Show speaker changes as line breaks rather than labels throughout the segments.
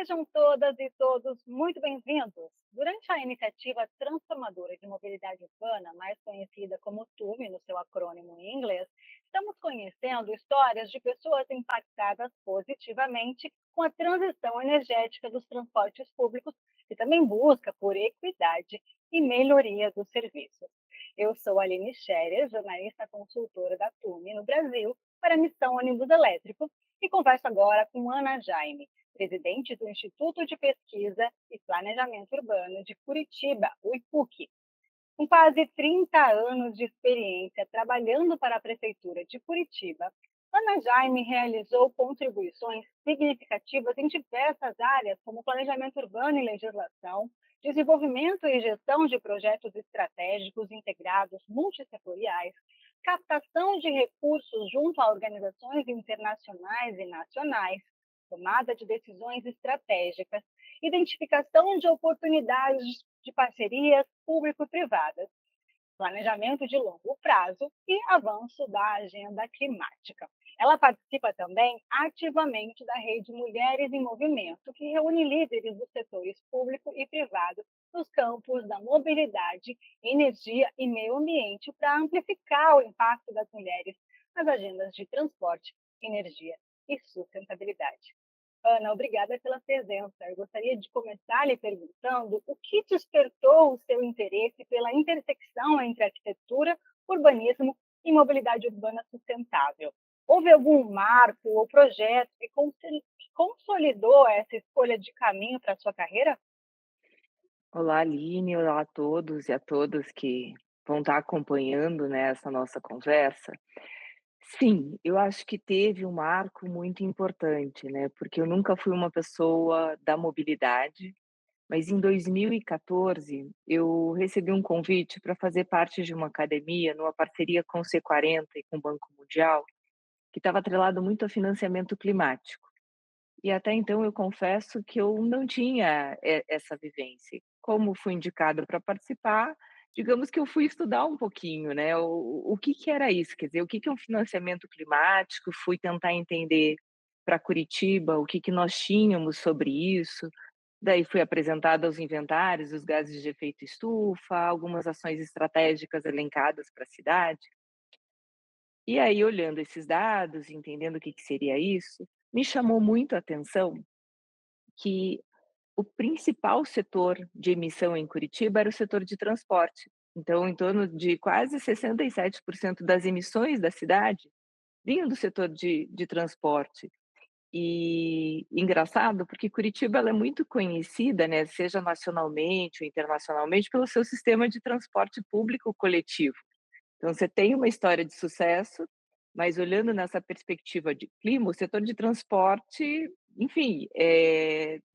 Sejam todas e todos muito bem-vindos. Durante a iniciativa transformadora de mobilidade urbana, mais conhecida como TUM no seu acrônimo em inglês, estamos conhecendo histórias de pessoas impactadas positivamente com a transição energética dos transportes públicos, que também busca por equidade e melhoria dos serviços. Eu sou Aline Scherer, jornalista consultora da TUM no Brasil para a missão ônibus elétrico, e converso agora com Ana Jaime, presidente do Instituto de Pesquisa e Planejamento Urbano de Curitiba, o IPUC. Com quase 30 anos de experiência trabalhando para a Prefeitura de Curitiba, Ana Jaime realizou contribuições significativas em diversas áreas, como planejamento urbano e legislação, desenvolvimento e gestão de projetos estratégicos integrados multissetoriais, captação de recursos junto a organizações internacionais e nacionais, tomada de decisões estratégicas, identificação de oportunidades de parcerias público-privadas, planejamento de longo prazo e avanço da agenda climática. Ela participa também ativamente da Rede Mulheres em Movimento, que reúne líderes dos setores público e privado nos campos da mobilidade, energia e meio ambiente para amplificar o impacto das mulheres nas agendas de transporte, energia e sustentabilidade. Ana, obrigada pela presença. Eu gostaria de começar lhe perguntando o que despertou o seu interesse pela intersecção entre arquitetura, urbanismo e mobilidade urbana sustentável. Houve algum marco ou projeto que consolidou essa escolha de caminho para a sua carreira?
Olá, Aline, olá a todos e a todas que vão estar acompanhando, né, essa nossa conversa. Sim, eu acho que teve um marco muito importante, né, porque eu nunca fui uma pessoa da mobilidade, mas em 2014 eu recebi um convite para fazer parte de uma academia numa parceria com o C40 e com o Banco Mundial, que estava atrelado muito a financiamento climático. E até então eu confesso que eu não tinha essa vivência. Como fui indicada para participar, digamos que eu fui estudar um pouquinho, né, o que que era isso, quer dizer, o que que é um financiamento climático, fui tentar entender para Curitiba o que que nós tínhamos sobre isso, daí fui apresentada aos inventários dos gases de efeito estufa, algumas ações estratégicas elencadas para a cidade. E aí olhando esses dados, entendendo o que que seria isso, me chamou muito a atenção que o principal setor de emissão em Curitiba era o setor de transporte. Então, em torno de quase 67% das emissões da cidade vinham do setor de transporte. E engraçado, porque Curitiba ela é muito conhecida, né, seja nacionalmente ou internacionalmente, pelo seu sistema de transporte público coletivo. Então você tem uma história de sucesso, mas olhando nessa perspectiva de clima, o setor de transporte, enfim,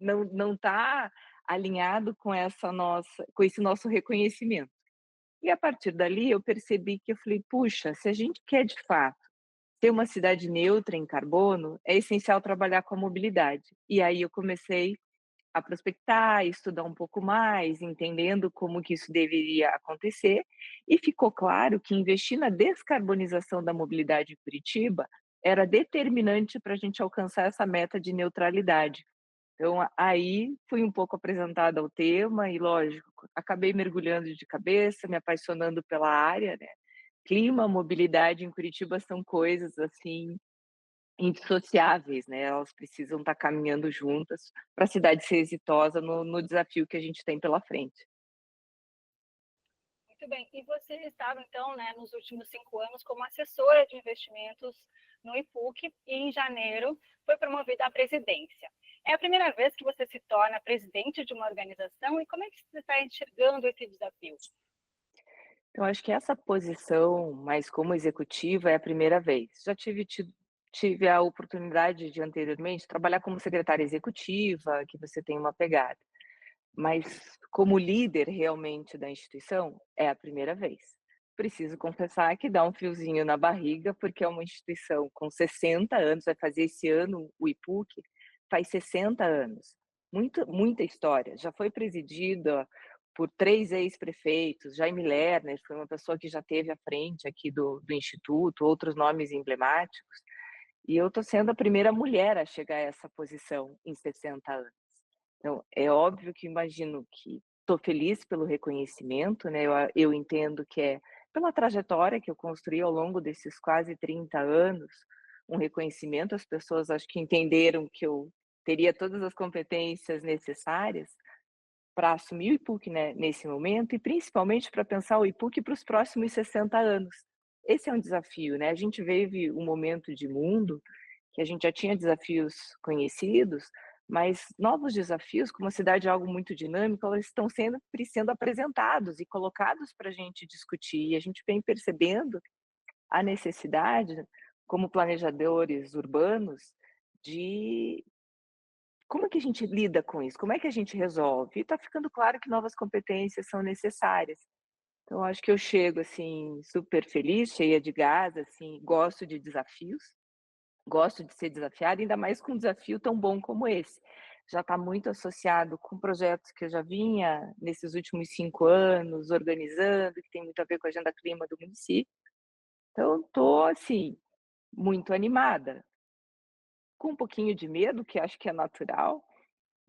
não está alinhado com essa nossa com esse nosso reconhecimento. E a partir dali eu percebi que eu falei: "Puxa, se a gente quer de fato ter uma cidade neutra em carbono, é essencial trabalhar com a mobilidade". E aí eu comecei a prospectar, estudar um pouco mais, entendendo como que isso deveria acontecer, e ficou claro que investir na descarbonização da mobilidade em Curitiba era determinante para a gente alcançar essa meta de neutralidade. Então, aí fui um pouco apresentada ao tema e, lógico, acabei mergulhando de cabeça, me apaixonando pela área, né. Clima, mobilidade em Curitiba são coisas, assim, indissociáveis, né, elas precisam estar caminhando juntas para a cidade ser exitosa no desafio que a gente tem pela frente.
Muito bem. E você estava, então, né, nos últimos 5 anos como assessora de investimentos no IPUC e, em janeiro, foi promovida à presidência. É a primeira vez que você se torna presidente de uma organização e como é que você está enxergando esse desafio?
Então acho que essa posição, mais como executiva, é a primeira vez. Já tive a oportunidade de anteriormente trabalhar como secretária executiva, que você tem uma pegada, mas como líder realmente da instituição, é a primeira vez. Preciso confessar que dá um friozinho na barriga, porque é uma instituição com 60 anos, vai fazer esse ano o IPUC, faz 60 anos. Muita história, já foi presidida por 3 ex-prefeitos, Jaime Lerner foi uma pessoa que já teve à frente aqui do instituto, outros nomes emblemáticos, e eu estou sendo a primeira mulher a chegar a essa posição em 60 anos. Então, é óbvio que imagino que estou feliz pelo reconhecimento, né, eu entendo que é pela trajetória que eu construí ao longo desses quase 30 anos, um reconhecimento, as pessoas acho que entenderam que eu teria todas as competências necessárias para assumir o IPUC, né, nesse momento e principalmente para pensar o IPUC para os próximos 60 anos. Esse é um desafio, né, a gente vive um momento de mundo que a gente já tinha desafios conhecidos, mas novos desafios, como a cidade é algo muito dinâmico, elas estão sempre sendo apresentados e colocados para a gente discutir, e a gente vem percebendo a necessidade, como planejadores urbanos, de como é que a gente lida com isso? Como é que a gente resolve? E está ficando claro que novas competências são necessárias. Então acho que eu chego, assim, super feliz, cheia de gás, assim, gosto de desafios, gosto de ser desafiada, ainda mais com um desafio tão bom como esse. Já está muito associado com projetos que eu já vinha, nesses últimos 5 anos, organizando, que tem muito a ver com a agenda clima do município. Então estou, assim, muito animada, com um pouquinho de medo, que acho que é natural,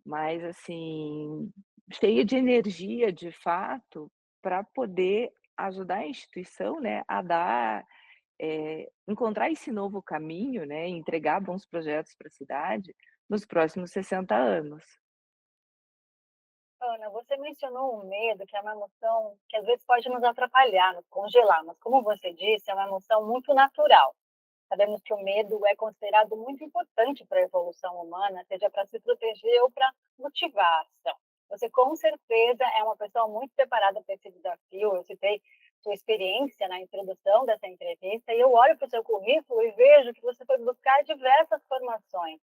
mas assim, cheia de energia, de fato, para poder ajudar a instituição, né, a dar, encontrar esse novo caminho, né, entregar bons projetos para a cidade nos próximos 60 anos.
Ana, você mencionou o medo, que é uma emoção que às vezes pode nos atrapalhar, nos congelar, mas como você disse, é uma emoção muito natural. Sabemos que o medo é considerado muito importante para a evolução humana, seja para se proteger ou para motivar a ação. Você, com certeza, é uma pessoa muito preparada para esse desafio. Eu citei sua experiência na introdução dessa entrevista e eu olho para o seu currículo e vejo que você foi buscar diversas formações.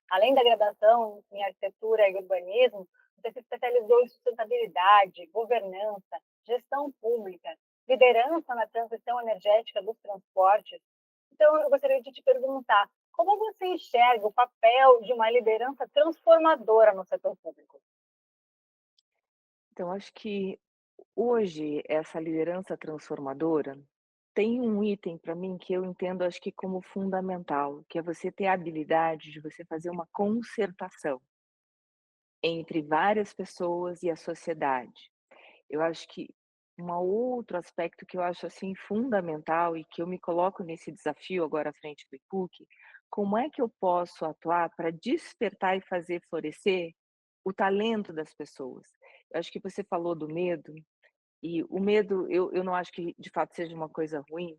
Além da graduação em arquitetura e urbanismo, você se especializou em sustentabilidade, governança, gestão pública, liderança na transição energética dos transportes. Então, eu gostaria de te perguntar, como você enxerga o papel de uma liderança transformadora no setor público?
Então acho que hoje essa liderança transformadora tem um item para mim que eu entendo, acho que como fundamental, que é você ter a habilidade de você fazer uma concertação entre várias pessoas e a sociedade. Eu acho que um outro aspecto que eu acho, assim, fundamental e que eu me coloco nesse desafio agora à frente do IPUC, como é que eu posso atuar para despertar e fazer florescer o talento das pessoas? Eu acho que você falou do medo, e o medo eu não acho que de fato seja uma coisa ruim,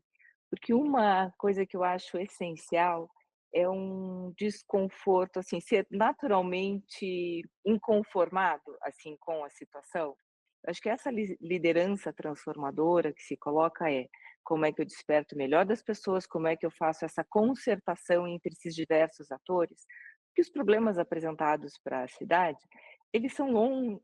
porque uma coisa que eu acho essencial é um desconforto, assim, ser naturalmente inconformado, assim, com a situação. Eu acho que essa liderança transformadora que se coloca é: como é que eu desperto o melhor das pessoas, como é que eu faço essa concertação entre esses diversos atores, porque os problemas apresentados para a cidade, eles são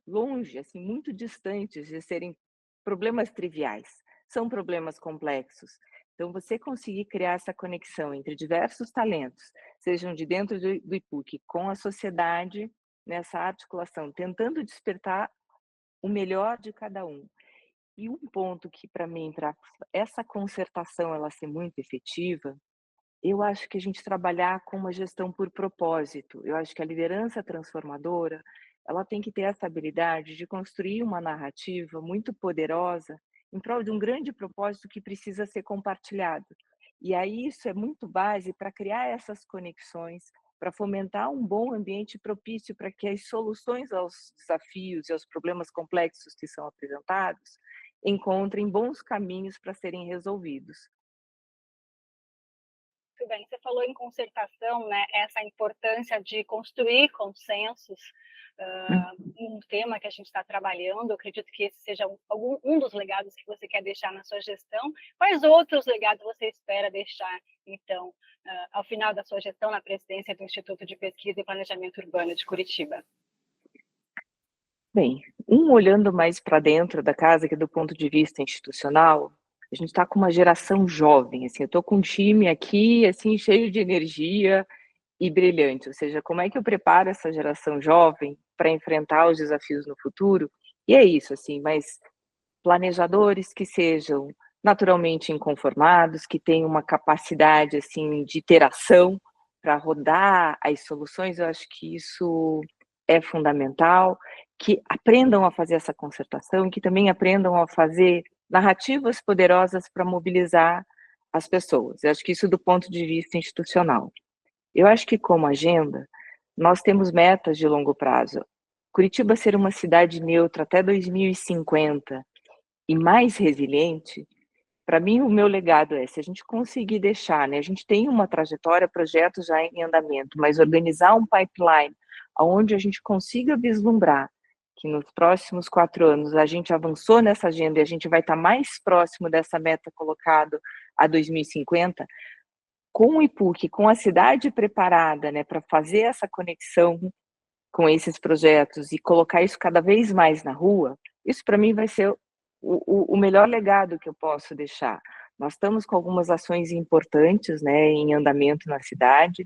longe, assim, muito distantes de serem problemas triviais, são problemas complexos. Então, você conseguir criar essa conexão entre diversos talentos, sejam de dentro do IPUC, com a sociedade, nessa articulação, tentando despertar o melhor de cada um. E um ponto que, para mim, para essa concertação ela ser muito efetiva, eu acho que a gente trabalhar com uma gestão por propósito. Eu acho que a liderança transformadora, ela tem que ter essa habilidade de construir uma narrativa muito poderosa em prol de um grande propósito que precisa ser compartilhado. E aí isso é muito base para criar essas conexões, para fomentar um bom ambiente propício para que as soluções aos desafios e aos problemas complexos que são apresentados encontrem bons caminhos para serem resolvidos.
Muito bem, você falou em concertação, né? Essa importância de construir consensos, um tema que a gente está trabalhando. Eu acredito que esse seja um dos legados que você quer deixar na sua gestão. Quais outros legados você espera deixar, então, ao final da sua gestão na presidência do Instituto de Pesquisa e Planejamento Urbano de Curitiba?
Bem, olhando mais para dentro da casa, que do ponto de vista institucional, a gente está com uma geração jovem, assim, eu estou com um time aqui, assim, cheio de energia e brilhante, ou seja, como é que eu preparo essa geração jovem para enfrentar os desafios no futuro? E é isso, assim, mas planejadores que sejam naturalmente inconformados, que tenham uma capacidade, assim, de interação para rodar as soluções, eu acho que isso é fundamental, que aprendam a fazer essa concertação, que também aprendam a fazer narrativas poderosas para mobilizar as pessoas. Eu acho que isso do ponto de vista institucional. Eu acho que como agenda, nós temos metas de longo prazo. Curitiba ser uma cidade neutra até 2050 e mais resiliente, para mim o meu legado é, se a gente conseguir deixar, né, a gente tem uma trajetória, projetos já em andamento, mas organizar um pipeline aonde a gente consiga vislumbrar que nos próximos 4 anos a gente avançou nessa agenda e a gente vai estar mais próximo dessa meta colocado a 2050, com o IPUC, com a cidade preparada, né, para fazer essa conexão com esses projetos e colocar isso cada vez mais na rua, isso para mim vai ser o melhor legado que eu posso deixar. Nós estamos com algumas ações importantes, né, em andamento na cidade.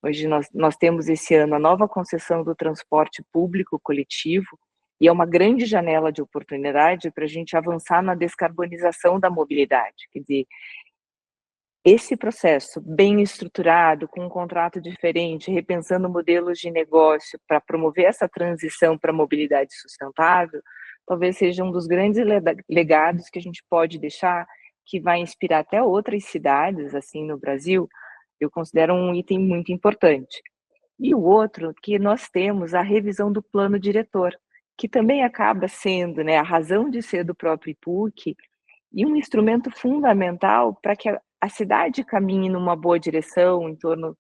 Hoje nós temos esse ano a nova concessão do transporte público coletivo, e é uma grande janela de oportunidade para a gente avançar na descarbonização da mobilidade. Quer dizer, esse processo bem estruturado, com um contrato diferente, repensando modelos de negócio para promover essa transição para a mobilidade sustentável, talvez seja um dos grandes legados que a gente pode deixar, que vai inspirar até outras cidades, assim, no Brasil, eu considero um item muito importante. E o outro, que nós temos a revisão do plano diretor, que também acaba sendo, né, a razão de ser do próprio IPUC, e um instrumento fundamental para que a cidade caminhe numa boa direção, em torno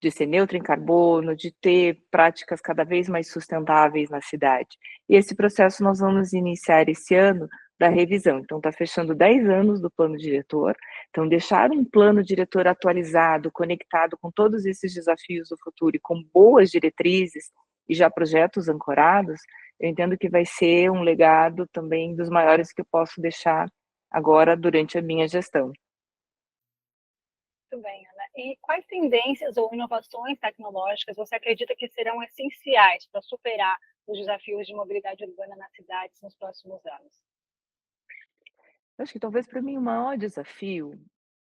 de ser neutra em carbono, de ter práticas cada vez mais sustentáveis na cidade. E esse processo nós vamos iniciar esse ano da revisão. Então, está fechando 10 anos do plano diretor. Então, deixar um plano diretor atualizado, conectado com todos esses desafios do futuro e com boas diretrizes e já projetos ancorados, eu entendo que vai ser um legado também dos maiores que eu posso deixar agora durante a minha gestão.
Muito bem, Ana. E quais tendências ou inovações tecnológicas você acredita que serão essenciais para superar os desafios de mobilidade urbana nas cidades nos próximos anos?
Acho que talvez para mim o maior desafio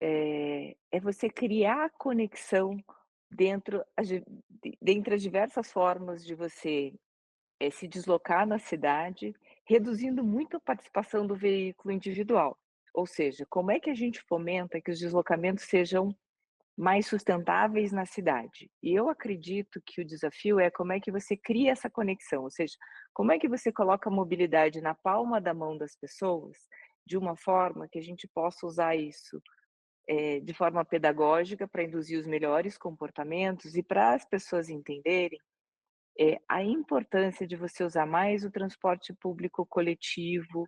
é você criar conexão dentro dentre as diversas formas de você, se deslocar na cidade, reduzindo muito a participação do veículo individual. Ou seja, como é que a gente fomenta que os deslocamentos sejam mais sustentáveis na cidade? E eu acredito que o desafio é como é que você cria essa conexão, ou seja, como é que você coloca a mobilidade na palma da mão das pessoas, de uma forma que a gente possa usar isso de forma pedagógica para induzir os melhores comportamentos e para as pessoas entenderem a importância de você usar mais o transporte público coletivo,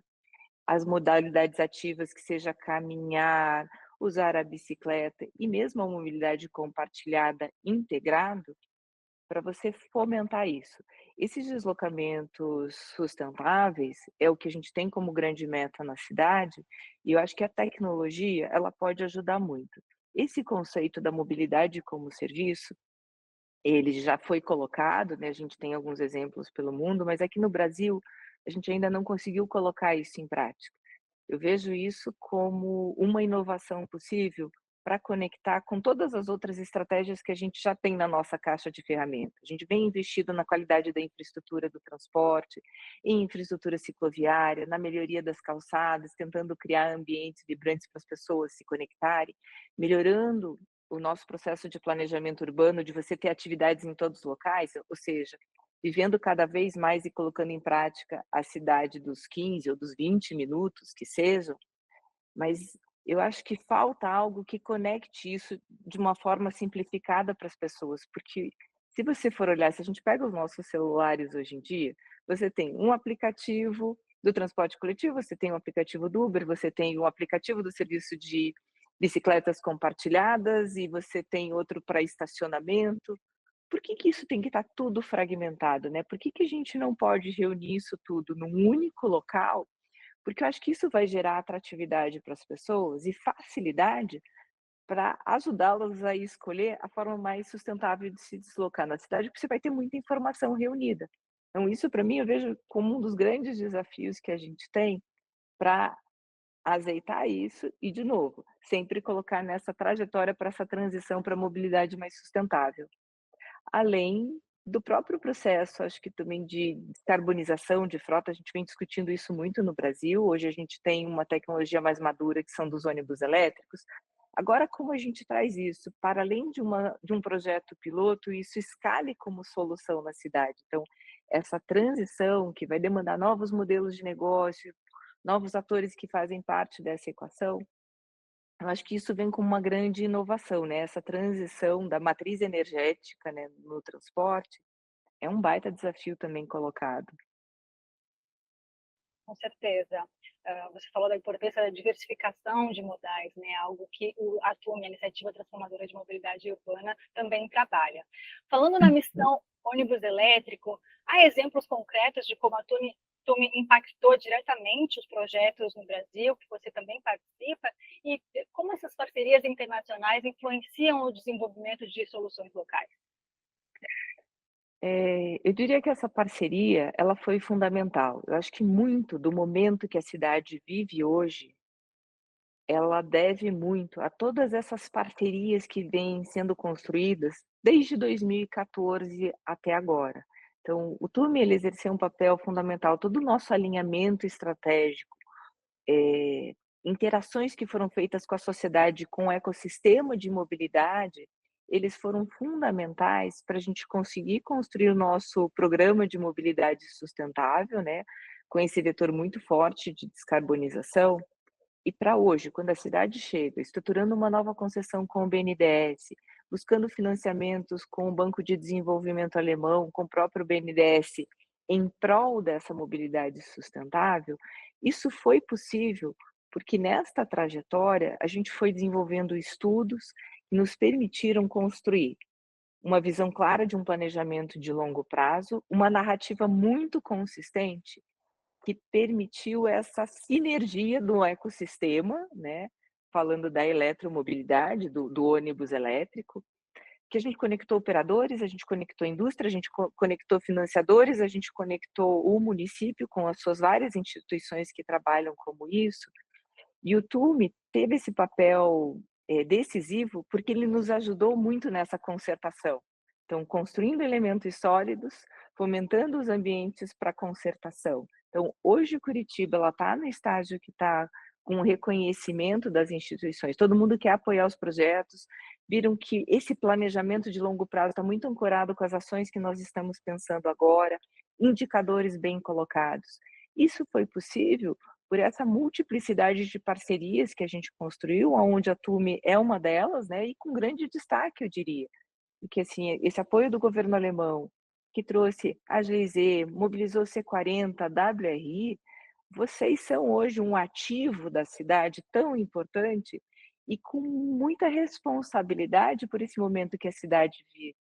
as modalidades ativas, que seja caminhar, usar a bicicleta e mesmo a mobilidade compartilhada integrado, para você fomentar isso. Esses deslocamentos sustentáveis é o que a gente tem como grande meta na cidade, e eu acho que a tecnologia, ela pode ajudar muito. Esse conceito da mobilidade como serviço, ele já foi colocado, né, a gente tem alguns exemplos pelo mundo, mas aqui no Brasil, a gente ainda não conseguiu colocar isso em prática. Eu vejo isso como uma inovação possível para conectar com todas as outras estratégias que a gente já tem na nossa caixa de ferramentas. A gente vem investido na qualidade da infraestrutura do transporte, em infraestrutura cicloviária, na melhoria das calçadas, tentando criar ambientes vibrantes para as pessoas se conectarem, melhorando o nosso processo de planejamento urbano, de você ter atividades em todos os locais, ou seja, vivendo cada vez mais e colocando em prática a cidade dos 15 ou dos 20 minutos que sejam, mas eu acho que falta algo que conecte isso de uma forma simplificada para as pessoas, porque se você for olhar, se a gente pega os nossos celulares hoje em dia, você tem um aplicativo do transporte coletivo, você tem um aplicativo do Uber, você tem um aplicativo do serviço de bicicletas compartilhadas e você tem outro para estacionamento. Por que que isso tem que estar tudo fragmentado, né? Por que que a gente não pode reunir isso tudo num único local? Porque eu acho que isso vai gerar atratividade para as pessoas e facilidade para ajudá-las a escolher a forma mais sustentável de se deslocar na cidade, porque você vai ter muita informação reunida. Então isso para mim eu vejo como um dos grandes desafios que a gente tem para azeitar isso e, de novo, sempre colocar nessa trajetória para essa transição para a mobilidade mais sustentável. Além do próprio processo, acho que também de descarbonização de frota, a gente vem discutindo isso muito no Brasil. Hoje a gente tem uma tecnologia mais madura, que são dos ônibus elétricos. Agora, como a gente traz isso para além de um projeto piloto, isso escale como solução na cidade. Então, essa transição que vai demandar novos modelos de negócio, novos atores que fazem parte dessa equação, eu acho que isso vem como uma grande inovação, né, essa transição da matriz energética, né, no transporte, é um baita desafio também colocado.
Com certeza. Você falou da importância da diversificação de modais, né, algo que a TUM, a Iniciativa Transformadora de Mobilidade Urbana, também trabalha. Falando na missão ônibus elétrico, há exemplos concretos de como a TUM impactou diretamente os projetos no Brasil, que você também participa, e como essas parcerias internacionais influenciam o desenvolvimento de soluções locais?
Eu diria que essa parceria, ela foi fundamental. Eu acho que muito do momento que a cidade vive hoje, ela deve muito a todas essas parcerias que vêm sendo construídas desde 2014 até agora. Então, o TURM ele exerceu um papel fundamental, todo o nosso alinhamento estratégico, eh, interações que foram feitas com a sociedade, com o ecossistema de mobilidade, eles foram fundamentais para a gente conseguir construir o nosso programa de mobilidade sustentável, né, com esse vetor muito forte de descarbonização. E para hoje, quando a cidade chega, estruturando uma nova concessão com o BNDES, buscando financiamentos com o Banco de Desenvolvimento Alemão, com o próprio BNDES, em prol dessa mobilidade sustentável, isso foi possível porque nesta trajetória a gente foi desenvolvendo estudos que nos permitiram construir uma visão clara de um planejamento de longo prazo, uma narrativa muito consistente que permitiu essa sinergia do ecossistema, né, falando da eletromobilidade, do ônibus elétrico, que a gente conectou operadores, a gente conectou indústria, a gente conectou financiadores, a gente conectou o município com as suas várias instituições que trabalham como isso. E o TUME teve esse papel, decisivo, porque ele nos ajudou muito nessa concertação. Então, construindo elementos sólidos, fomentando os ambientes para concertação. Então, hoje Curitiba ela está no estágio que está com o reconhecimento das instituições, todo mundo quer apoiar os projetos, viram que esse planejamento de longo prazo está muito ancorado com as ações que nós estamos pensando agora, indicadores bem colocados. Isso foi possível por essa multiplicidade de parcerias que a gente construiu, aonde a TUME é uma delas, né, e com grande destaque, eu diria. Porque, assim, esse apoio do governo alemão, que trouxe a GIZ, mobilizou C40, a WRI, vocês são hoje um ativo da cidade tão importante e com muita responsabilidade por esse momento que a cidade vive.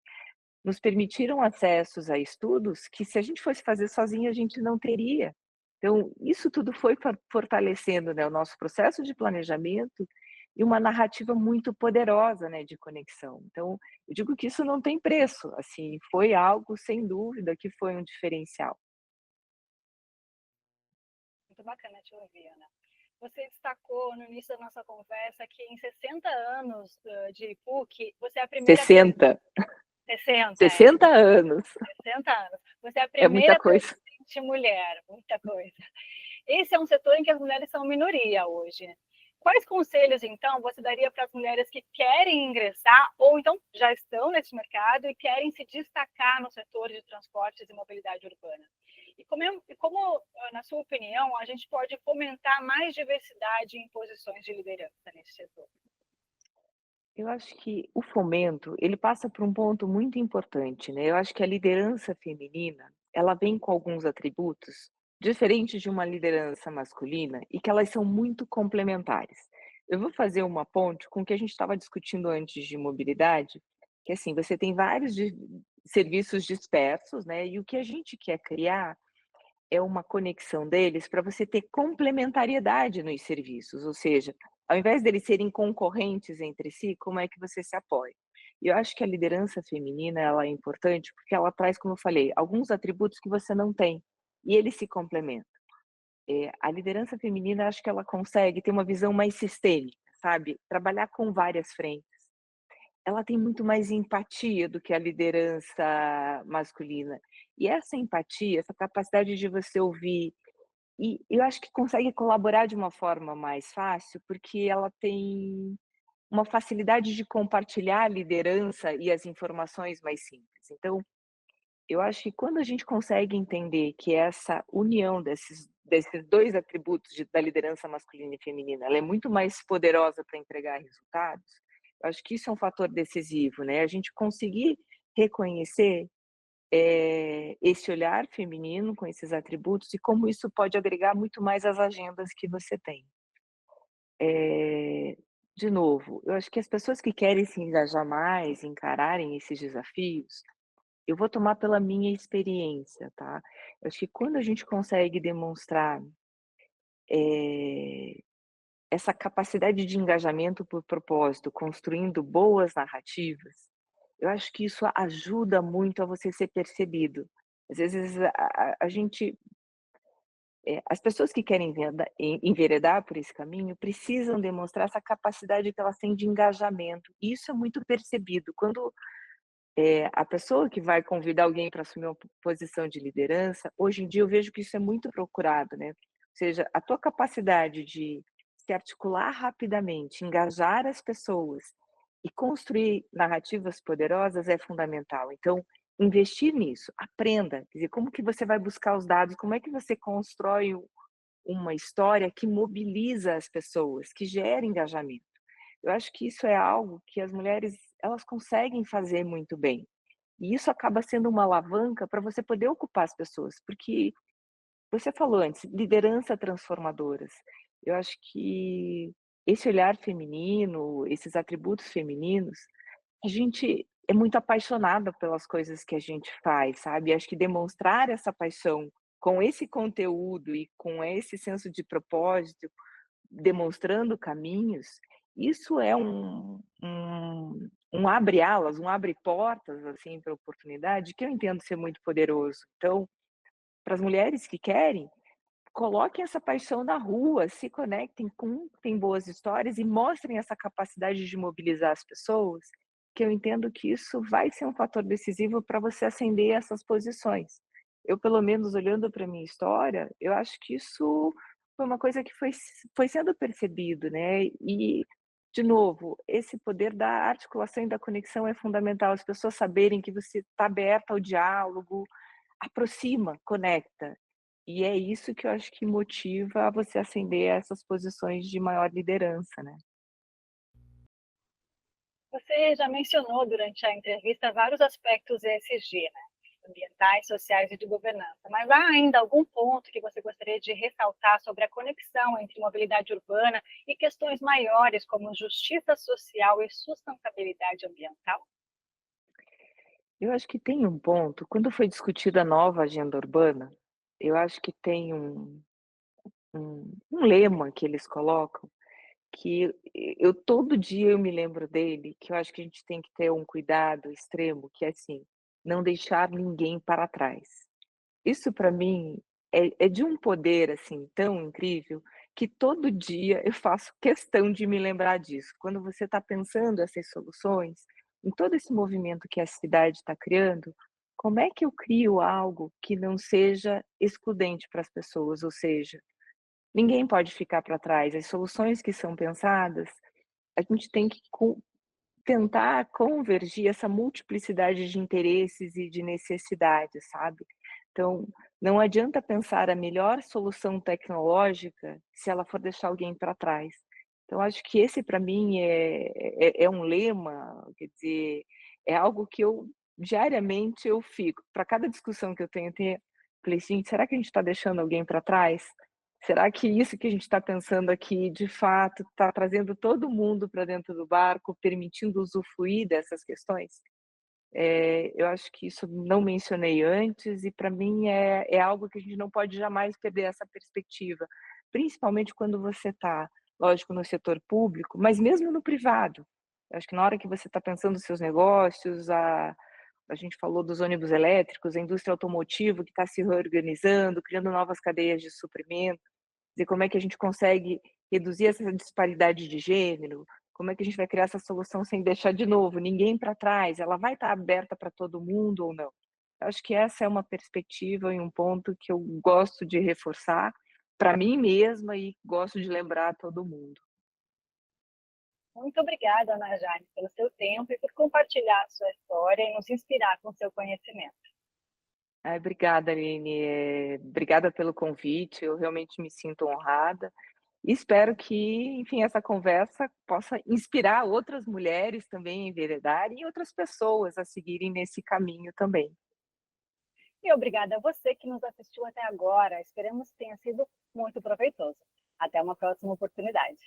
Nos permitiram acessos a estudos que se a gente fosse fazer sozinho, a gente não teria. Então, isso tudo foi fortalecendo, né, o nosso processo de planejamento e uma narrativa muito poderosa, né, de conexão. Então, eu digo que isso não tem preço, assim, foi algo sem dúvida que foi um diferencial.
Muito bacana te ouvir, Ana. Você destacou no início da nossa conversa que em 60 anos de PUC, você é a primeira
60,
60,
60 anos,
60 anos. Você é a
é muita
primeira
coisa.
presidente mulher, muita coisa. Esse é um setor em que as mulheres são minoria hoje, né? Quais conselhos, então, você daria para as mulheres que querem ingressar ou então já estão nesse mercado e querem se destacar no setor de transportes e mobilidade urbana? E como, na sua opinião, a gente pode fomentar mais diversidade em posições de liderança nesse setor?
Eu acho que o fomento, ele passa por um ponto muito importante, né, eu acho que a liderança feminina, ela vem com alguns atributos diferentes de uma liderança masculina e que elas são muito complementares. Eu vou fazer uma ponte com o que a gente estava discutindo antes de mobilidade, que assim, você tem vários serviços dispersos, né, e o que a gente quer criar é uma conexão deles para você ter complementariedade nos serviços, ou seja, ao invés deles serem concorrentes entre si, como é que você se apoia? E eu acho que a liderança feminina ela é importante porque ela traz, como eu falei, alguns atributos que você não tem e eles se complementam. A liderança feminina, acho que ela consegue ter uma visão mais sistêmica, sabe? Trabalhar com várias frentes. ela tem muito mais empatia do que a liderança masculina. E essa empatia, essa capacidade de você ouvir, e eu acho que consegue colaborar de uma forma mais fácil, porque ela tem uma facilidade de compartilhar a liderança e as informações mais simples. Então, eu acho que quando a gente consegue entender que essa união desses 2 atributos da liderança masculina e feminina, ela é muito mais poderosa para entregar resultados, eu acho que isso é um fator decisivo, né, a gente conseguir reconhecer, esse olhar feminino com esses atributos e como isso pode agregar muito mais às agendas que você tem. De novo, eu acho que as pessoas que querem se engajar mais, encararem esses desafios, eu vou tomar pela minha experiência, tá. Eu acho que quando a gente consegue demonstrar, eh, essa capacidade de engajamento por propósito, construindo boas narrativas, eu acho que isso ajuda muito a você ser percebido. Às vezes a gente, as pessoas que querem enveredar por esse caminho precisam demonstrar essa capacidade que elas têm de engajamento, e isso é muito percebido. Quando a pessoa que vai convidar alguém para assumir uma posição de liderança, hoje em dia eu vejo que isso é muito procurado, né. Ou seja, a tua capacidade de se articular rapidamente, engajar as pessoas e construir narrativas poderosas é fundamental. Então, investir nisso, aprenda, quer dizer, como que você vai buscar os dados, como é que você constrói uma história que mobiliza as pessoas, que gera engajamento. Eu acho que isso é algo que as mulheres, elas conseguem fazer muito bem. E isso acaba sendo uma alavanca para você poder ocupar as pessoas, porque você falou antes, liderança transformadoras. Eu acho que esse olhar feminino, esses atributos femininos, a gente é muito apaixonada pelas coisas que a gente faz, sabe? Acho que demonstrar essa paixão com esse conteúdo e com esse senso de propósito, demonstrando caminhos, isso é um abre alas, um abre portas, assim, para oportunidade, que eu entendo ser muito poderoso. Então, para as mulheres que querem, coloquem essa paixão na rua, se conectem com tem boas histórias e mostrem essa capacidade de mobilizar as pessoas, que eu entendo que isso vai ser um fator decisivo para você ascender essas posições. Eu, pelo menos, olhando para minha história, eu acho que isso foi uma coisa que foi sendo percebido, né, e, de novo, esse poder da articulação e da conexão é fundamental, as pessoas saberem que você está aberta ao diálogo, aproxima, conecta. E é isso que eu acho que motiva você ascender a essas posições de maior liderança, né.
Você já mencionou durante a entrevista vários aspectos ESG, né? Ambientais, sociais e de governança, mas há ainda algum ponto que você gostaria de ressaltar sobre a conexão entre mobilidade urbana e questões maiores como justiça social e sustentabilidade ambiental?
Eu acho que tem um ponto, quando foi discutida a nova agenda urbana, eu acho que tem um lema que eles colocam, que eu todo dia eu me lembro dele, que eu acho que a gente tem que ter um cuidado extremo, que é assim: "Não deixar ninguém para trás". Isso para mim é de um poder, assim, tão incrível, que todo dia eu faço questão de me lembrar disso. Quando você está pensando essas soluções, em todo esse movimento que a cidade está criando, como é que eu crio algo que não seja excludente para as pessoas? Ou seja, ninguém pode ficar para trás. As soluções que são pensadas, a gente tem que tentar convergir essa multiplicidade de interesses e de necessidades, sabe. Então, não adianta pensar a melhor solução tecnológica se ela for deixar alguém para trás. Então acho que esse para mim é um lema, quer dizer, é algo que eu diariamente eu fico para cada discussão que eu tenho, falei: "Gente, será que a gente está deixando alguém para trás? Será que isso que a gente está pensando aqui, de fato, está trazendo todo mundo para dentro do barco, permitindo usufruir dessas questões?" Eu acho que isso não mencionei antes e para mim é algo que a gente não pode jamais perder essa perspectiva, principalmente quando você está, lógico, no setor público, mas mesmo no privado. Eu acho que na hora que você está pensando nos seus negócios, a gente falou dos ônibus elétricos, a indústria automotiva que está se reorganizando, criando novas cadeias de suprimento, dizer como é que a gente consegue reduzir essa disparidade de gênero, como é que a gente vai criar essa solução sem deixar de novo ninguém para trás? Ela vai estar aberta para todo mundo ou não? Eu acho que essa é uma perspectiva e um ponto que eu gosto de reforçar para mim mesma e gosto de lembrar a todo mundo.
Muito obrigada, Ana Jane, pelo seu tempo e por compartilhar a sua história e nos inspirar com seu conhecimento.
Ai, obrigada, Aline, obrigada pelo convite, eu realmente me sinto honrada e espero que, enfim, essa conversa possa inspirar outras mulheres também a enveredarem e outras pessoas a seguirem nesse caminho também.
E obrigada a você que nos assistiu até agora. Esperamos que tenha sido muito proveitoso. Até uma próxima oportunidade.